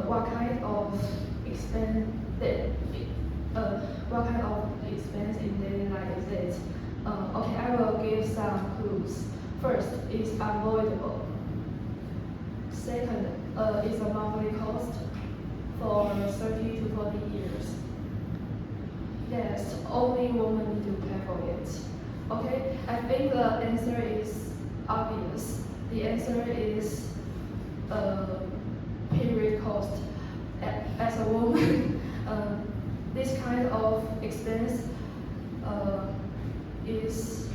what kind of expense that what kind of expense in daily life is it? Okay, I will give some clues. First, it's unavoidable. Second, it's a monthly cost for 30 to 40 years. Yes, only women need to pay for it. Okay, I think the answer is obvious. The answer is period cost. As a woman, this kind of expense is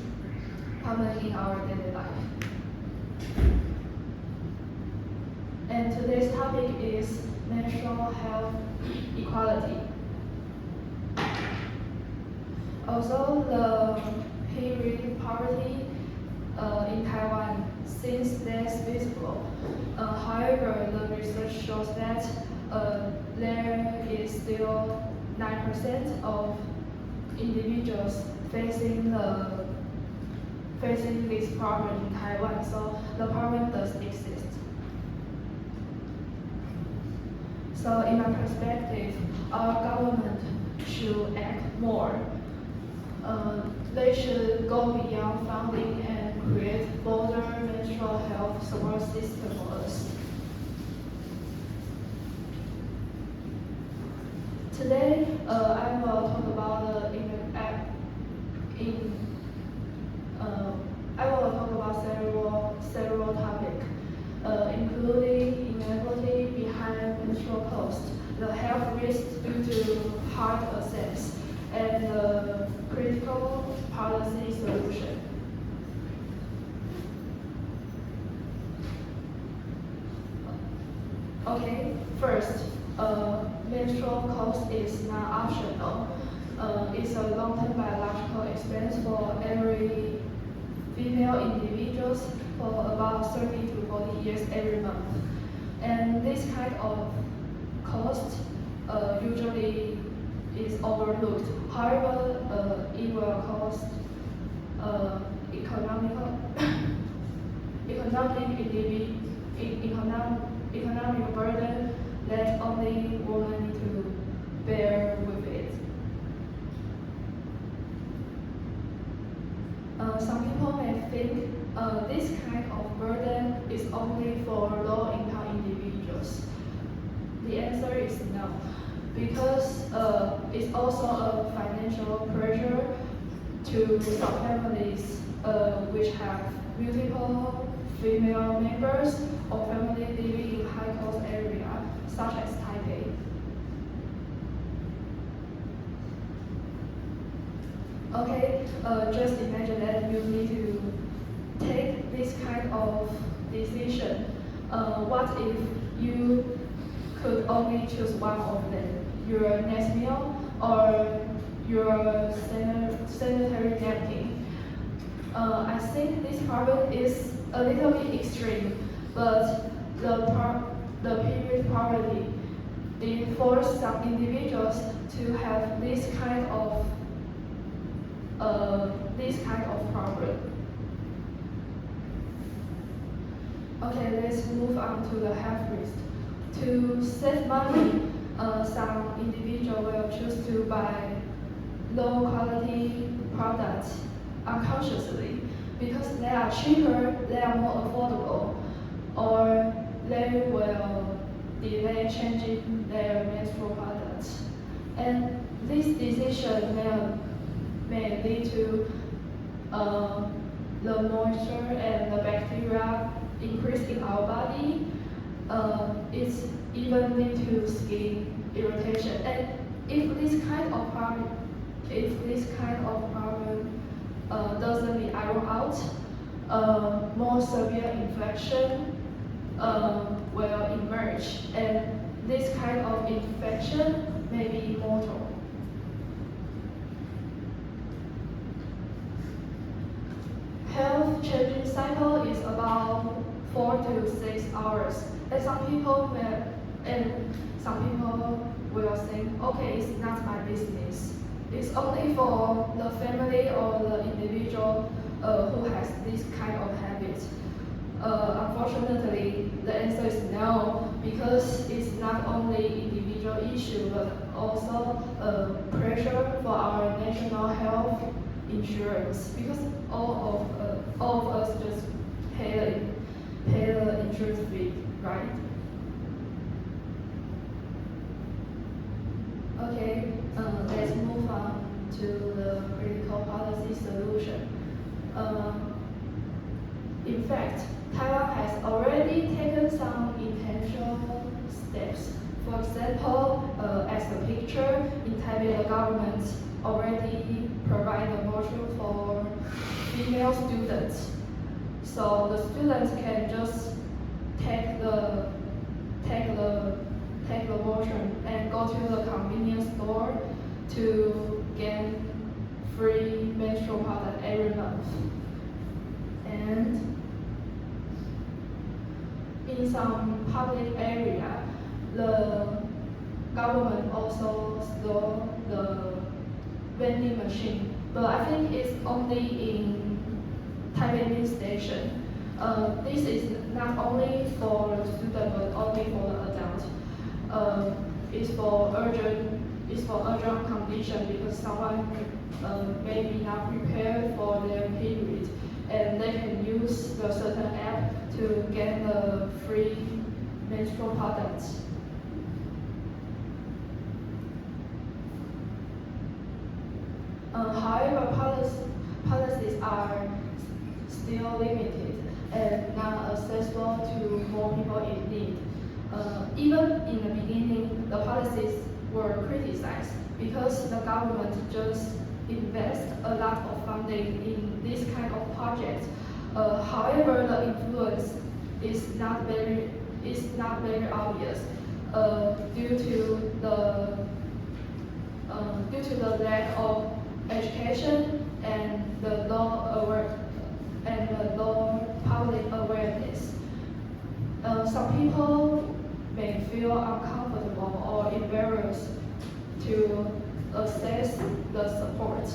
common in our daily life. And today's topic is menstrual health equality. Also, the period poverty in Taiwan seems less visible. However, the research shows that there is still 9% of individuals facing this problem in Taiwan. So the problem does exist. So in my perspective, our government should act more. They should go beyond funding and create broader menstrual health support system for us. Today, I will talk about several topics, including inequality behind menstrual cost, the health risks due to heart attacks, and the critical policy solution. Okay, first, menstrual cost is not optional. It's a long-term biological expense for every female individuals for about 30 to 40 years every month. And this kind of cost usually is overlooked. However, it will cost economic burden that only women need to bear with it. Some people may think this kind of burden is only for low-income individuals. The answer is no, because it's also a financial pressure to some families which have multiple female members or family living in high-cost area, such as Taipei. Okay, just imagine that you need to take this kind of decision. What if you could only choose one of them, your next meal or your sanitary napkin? I think this problem is a little bit extreme, but the period poverty it forced some individuals to have this kind of problem. Okay, let's move on to the health risk. To save money, some individuals will choose to buy low quality products unconsciously because they are cheaper, they are more affordable, or they will delay changing their menstrual products. And this decision may lead to the moisture and the bacteria increase in our body. It's even lead to skin irritation. And if this kind of problem doesn't be ironed out, more severe infection will emerge, and this kind of infection may be mortal. Health changing cycle is about 4 to 6 hours, and some people will think, okay, it's not my business. It's only for the family or the individual who has this kind of habit. Unfortunately, the answer is no, because it's not not only individual issue but also a pressure for our national health insurance because all of us just pay the insurance fee, right? Okay, let's move on to the critical policy solution. In fact, Taiwan has already taken some intentional steps. For example, as the picture in Taipei, the government already provided a module for female students. So the students can just take the motion and go to the convenience store to get free menstrual product every month. And in some public area, the government also stole the vending machine. But I think it's only in Taipei Main Station. This is not only for the student but only for the adult. It's for urgent condition because someone may be not prepared for their period, and they can use the certain app to get the free menstrual products. However, policies are still limited and not accessible to more people in need. Even in the beginning, the policies were criticized because the government just invest a lot of funding in this kind of project. However, the influence is not very obvious due to the lack of education and the low public awareness. Some people may feel uncomfortable or embarrassed to access the support.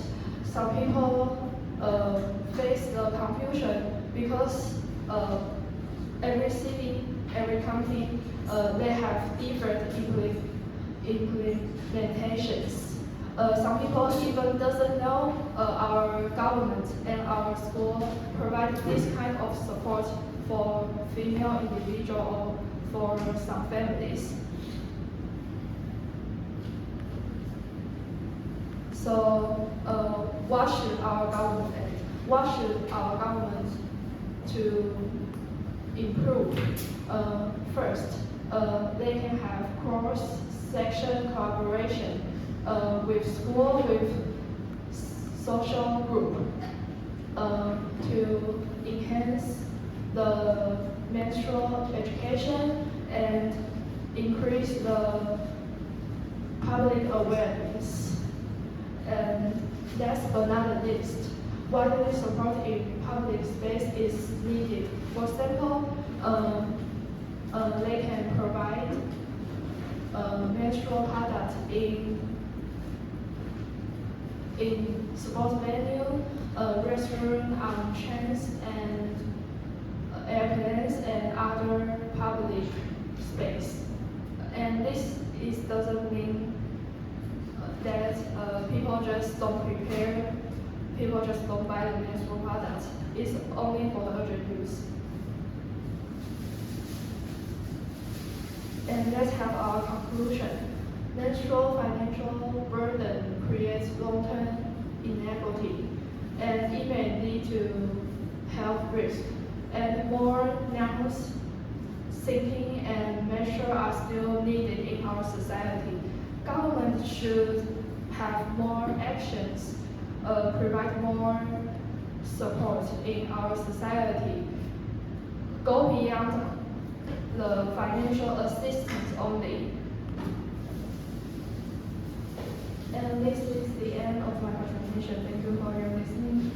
Some people face the confusion because every city, every country, they have different implementations. Some people even doesn't know our government and our school provide this kind of support for female individual or for some families. So, what should our government to improve? First, they can have cross-section collaboration with school, with social group to enhance the menstrual education and increase the public awareness. And last but not least, widely support in public space is needed. For example, they can provide menstrual products in sports venue, restaurant, on trains and airplanes and other public space. And this doesn't mean that people just don't prepare, people just don't buy the menstrual products. It's only for the urgent use. And let's have our conclusion. Menstrual financial burden creates long-term inequity, and it may lead to health risk. And more nuanced thinking and measures are still needed in our society. Government should have more actions, provide more support in our society, go beyond the financial assistance only. And this is the end of my presentation. Thank you for your listening.